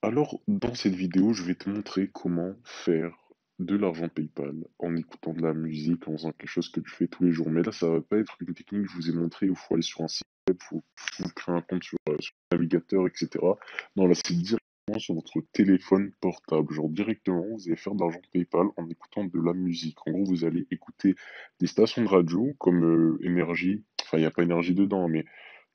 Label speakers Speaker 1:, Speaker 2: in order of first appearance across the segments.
Speaker 1: Alors, dans cette vidéo, je vais te montrer comment faire de l'argent PayPal en écoutant de la musique, en faisant quelque chose que tu fais tous les jours. Mais là, ça va pas être une technique que je vous ai montré où il faut aller sur un site web, faut créer un compte sur le navigateur, etc. Non, là, c'est directement sur votre téléphone portable. Genre, directement, vous allez faire de l'argent PayPal en écoutant de la musique. En gros, vous allez écouter des stations de radio comme Énergie, enfin, il n'y a pas Énergie dedans, mais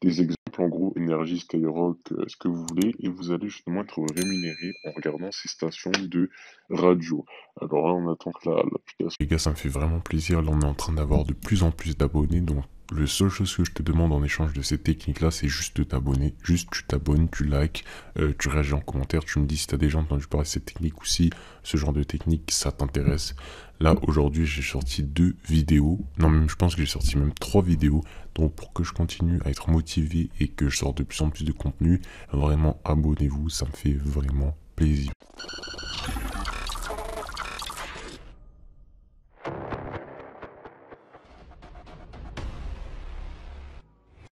Speaker 1: des exemples, en gros, Énergie, Skyrock, ce que vous voulez, et vous allez justement être rémunéré en regardant ces stations de radio. Alors là, on attend que l'application.
Speaker 2: Les gars, ça me fait vraiment plaisir. Là, on est en train d'avoir de plus en plus d'abonnés. Donc, la seule chose que je te demande en échange de cette technique-là, c'est juste de t'abonner. Juste, tu t'abonnes, tu likes, tu réagis en commentaire, tu me dis si t'as déjà entendu parler de cette technique ou si ce genre de technique, ça t'intéresse. Là, aujourd'hui, j'ai sorti 2 vidéos. Non, même, je pense que j'ai sorti même 3 vidéos. Donc, pour que je continue à être motivé et que je sorte de plus en plus de contenu, vraiment, abonnez-vous. Ça me fait vraiment plaisir.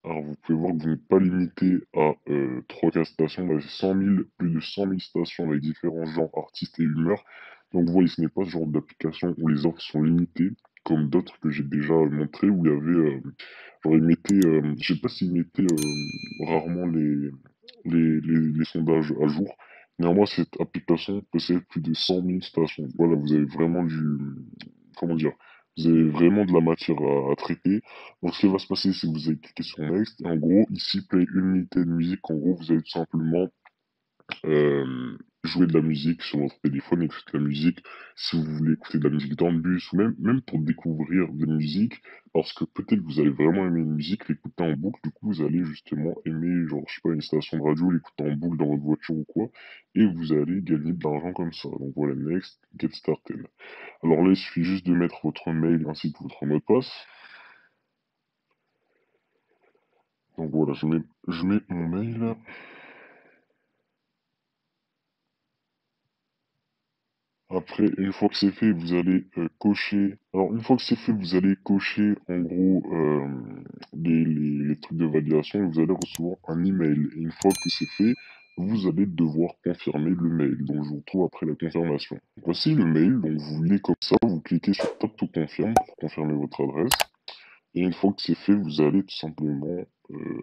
Speaker 1: Alors, vous pouvez voir que vous n'êtes pas limité à 3-4 stations, là, c'est 100 000, plus de 100 000 stations avec différents genres, artistes et humeurs. Donc, vous voyez, ce n'est pas ce genre d'application où les offres sont limitées, comme d'autres que j'ai déjà montré, où il y avait, genre, ils mettaient, je sais pas s'ils mettaient rarement les sondages à jour. Néanmoins, cette application possède plus de 100 000 stations. Voilà, vous avez vraiment comment dire, vous avez vraiment de la matière à traiter. Donc, ce qui va se passer, c'est que vous allez cliquer sur Next. Et en gros, ici, Play unité de musique. En gros, vous allez tout simplement euh, jouer de la musique sur votre téléphone, écouter de la musique, si vous voulez écouter de la musique dans le bus, ou même pour découvrir de la musique, parce que peut-être que vous allez vraiment aimer une musique, l'écouter en boucle, du coup vous allez justement aimer, genre, je sais pas, une station de radio, l'écouter en boucle dans votre voiture ou quoi, et vous allez gagner de l'argent comme ça. Donc voilà, next, get started. Alors là, il suffit juste de mettre votre mail ainsi que votre mot de passe. Donc voilà, je mets mon mail. Après, une fois que c'est fait, vous allez cocher. Alors, une fois que c'est fait, vous allez cocher en gros les trucs de validation et vous allez recevoir un email. Et une fois que c'est fait, vous allez devoir confirmer le mail. Donc, je vous retrouve après la confirmation. Voici le mail. Donc, vous voulez comme ça, vous cliquez sur Top to Confirm pour confirmer votre adresse. Et une fois que c'est fait, vous allez tout simplement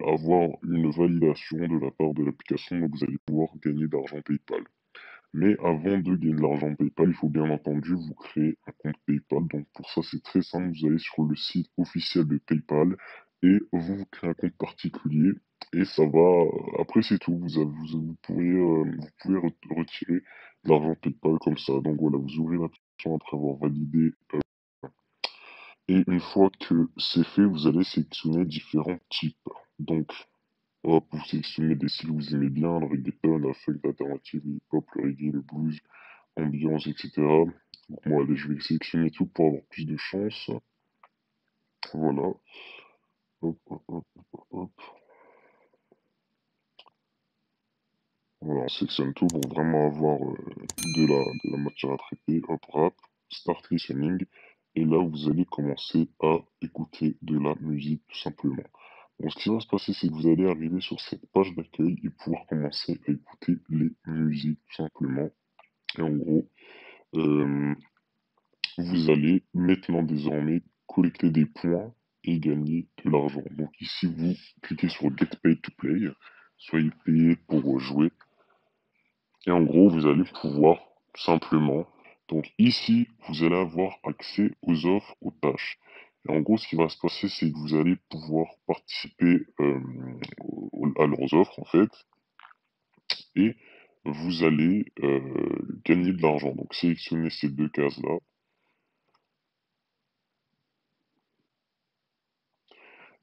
Speaker 1: avoir une validation de la part de l'application. Donc, vous allez pouvoir gagner d'argent PayPal. Mais avant de gagner de l'argent PayPal, il faut bien entendu vous créer un compte PayPal. Donc pour ça, c'est très simple. Vous allez sur le site officiel de PayPal et vous créez un compte particulier. Et ça va. Après, c'est tout. Vous pouvez retirer de l'argent PayPal comme ça. Donc voilà, vous ouvrez l'application après avoir validé. Et une fois que c'est fait, vous allez sélectionner différents types. Donc, hop, vous sélectionnez des styles que vous aimez bien, le reggaeton, la funk, l'alternative, le hip-hop, le reggae, le blues, ambiance, etc. Donc moi, allez, je vais sélectionner tout pour avoir plus de chance. Voilà. Hop, hop, hop, hop, hop. Voilà, on sélectionne tout pour vraiment avoir de la matière à traiter. Hop, rap, start listening. Et là, vous allez commencer à écouter de la musique, tout simplement. Donc, ce qui va se passer, c'est que vous allez arriver sur cette page d'accueil et pouvoir commencer à écouter les musiques, tout simplement. Et en gros, euh, vous allez maintenant désormais collecter des points et gagner de l'argent. Donc ici, vous cliquez sur Get Paid to Play, soyez payé pour jouer. Et en gros, vous allez pouvoir simplement, donc ici, vous allez avoir accès aux offres, aux tâches. Et en gros, ce qui va se passer, c'est que vous allez pouvoir participer à leurs offres, en fait, et vous allez gagner de l'argent. Donc sélectionnez ces deux cases-là.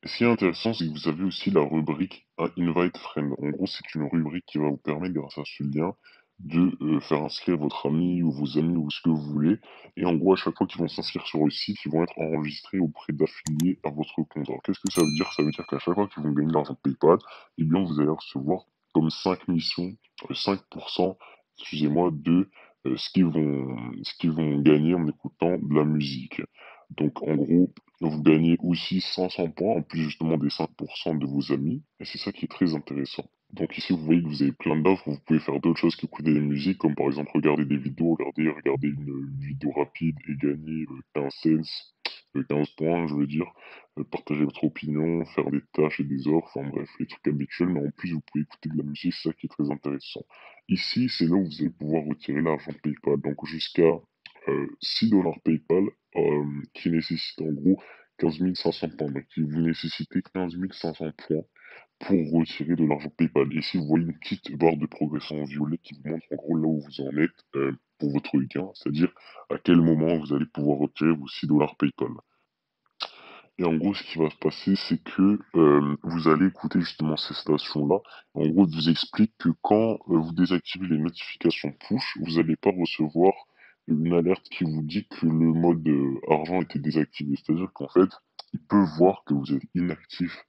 Speaker 1: Ce qui est intéressant, c'est que vous avez aussi la rubrique Invite Friend. En gros, c'est une rubrique qui va vous permettre, grâce à ce lien, de faire inscrire votre ami ou vos amis ou ce que vous voulez. Et en gros, à chaque fois qu'ils vont s'inscrire sur le site, ils vont être enregistrés auprès d'affiliés à votre compte. Alors, qu'est-ce que ça veut dire? Ça veut dire qu'à chaque fois qu'ils vont gagner de l'argent de PayPal, eh bien, vous allez recevoir comme 5 missions, 5%, excusez-moi, de ce qu'ils vont gagner en écoutant de la musique. Donc, en gros, Vous gagnez aussi 500 points, en plus justement des 5% de vos amis, et c'est ça qui est très intéressant. Donc ici, vous voyez que vous avez plein d'offres, vous pouvez faire d'autres choses qu'écouter des musiques, comme par exemple regarder des vidéos, regarder une vidéo rapide et gagner 15 cents, 15 points, je veux dire, partager votre opinion, faire des tâches et des offres, enfin bref, les trucs habituels, mais en plus vous pouvez écouter de la musique, c'est ça qui est très intéressant. Ici, c'est là où vous allez pouvoir retirer l'argent PayPal, donc jusqu'à 6 dollars PayPal, qui nécessite en gros 15 500 points. Donc, il vous nécessitez 15 500 points pour retirer de l'argent PayPal. Ici, vous voyez une petite barre de progression en violet qui vous montre en gros là où vous en êtes pour votre gain, c'est-à-dire à quel moment vous allez pouvoir retirer vos 6 dollars PayPal. Et en gros, ce qui va se passer, c'est que vous allez écouter justement ces stations-là. En gros, ils vous expliquent que quand vous désactivez les notifications push, vous n'allez pas recevoir une alerte qui vous dit que le mode argent était désactivé. C'est-à-dire qu'en fait, ils peuvent voir que vous êtes inactif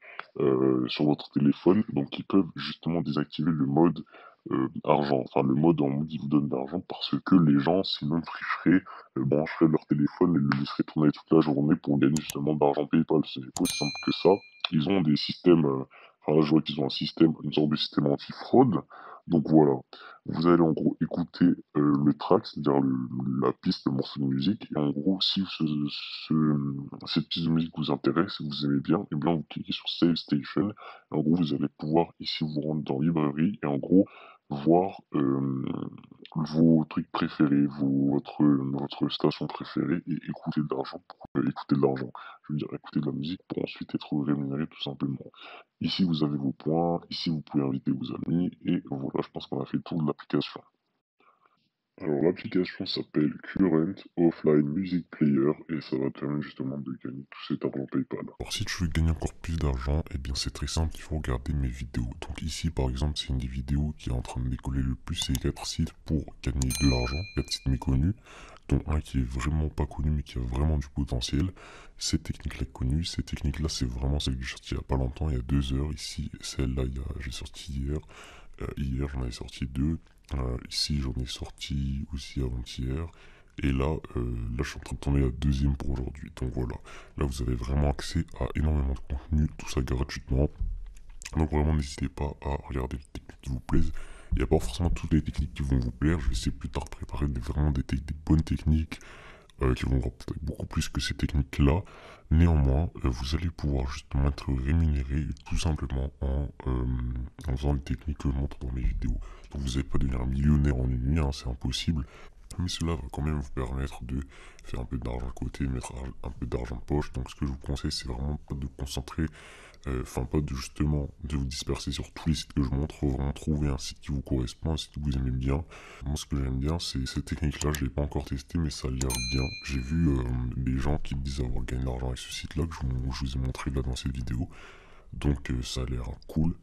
Speaker 1: sur votre téléphone, donc ils peuvent justement désactiver le mode argent, enfin le mode en mode qui vous donne de l'argent, parce que les gens, sinon, tricheraient, brancheraient leur téléphone et le laisseraient tourner toute la journée pour gagner justement de l'argent PayPal. C'est aussi simple que ça. Ils ont des systèmes, enfin là je vois qu'ils ont un système, une sorte de système anti-fraude. Donc voilà, vous allez en gros écouter le track, c'est-à-dire la piste, le morceau de musique, et en gros si cette piste de musique vous intéresse, vous aimez bien, et bien vous cliquez sur Save Station, et en gros vous allez pouvoir ici vous rendre dans librairie, et en gros voir vos trucs préférés, votre station préférée et écouter de l'argent écouter de l'argent. Je veux dire écouter de la musique pour ensuite être rémunéré tout simplement. Ici vous avez vos points, ici vous pouvez inviter vos amis et voilà, je pense qu'on a fait le tour de l'application. Alors l'application s'appelle Current Offline Music Player et ça va te permettre justement de gagner tout cet argent PayPal.
Speaker 2: Alors si tu veux gagner encore plus d'argent, eh bien c'est très simple, il faut regarder mes vidéos. Donc ici par exemple c'est une des vidéos qui est en train de décoller le plus, c'est 4 sites pour gagner de l'argent, 4 sites méconnus, dont un qui est vraiment pas connu mais qui a vraiment du potentiel. Cette technique-là est connue, cette technique-là c'est vraiment celle que j'ai sortie il y a pas longtemps, il y a 2 heures. Ici celle-là j'ai sorti hier, hier j'en avais sorti 2, ici j'en ai sorti aussi avant-hier. Et là, je suis en train de tourner la deuxième pour aujourd'hui. Donc voilà, là, vous avez vraiment accès à énormément de contenu, tout ça gratuitement. Donc vraiment, n'hésitez pas à regarder les techniques qui vous plaisent. Il n'y a pas forcément toutes les techniques qui vont vous plaire. Je vais essayer plus tard de préparer vraiment des bonnes techniques qui vont vous rapporter beaucoup plus que ces techniques-là. Néanmoins, vous allez pouvoir justement être rémunéré tout simplement en faisant les techniques que je montre dans mes vidéos. Donc vous n'allez pas devenir un millionnaire en une nuit, hein, c'est impossible. Mais cela va quand même vous permettre de faire un peu d'argent à côté, mettre un peu d'argent de poche. Donc ce que je vous conseille, c'est vraiment pas de concentrer, enfin pas de justement de vous disperser sur tous les sites que je montre. Faut vraiment trouver un site qui vous correspond, un site que vous aimez bien. Moi ce que j'aime bien, c'est cette technique-là, je l'ai pas encore testé, mais ça a l'air bien. J'ai vu des gens qui me disent avoir gagné de l'argent avec ce site-là, que je vous ai montré là dans cette vidéo. Donc ça a l'air cool.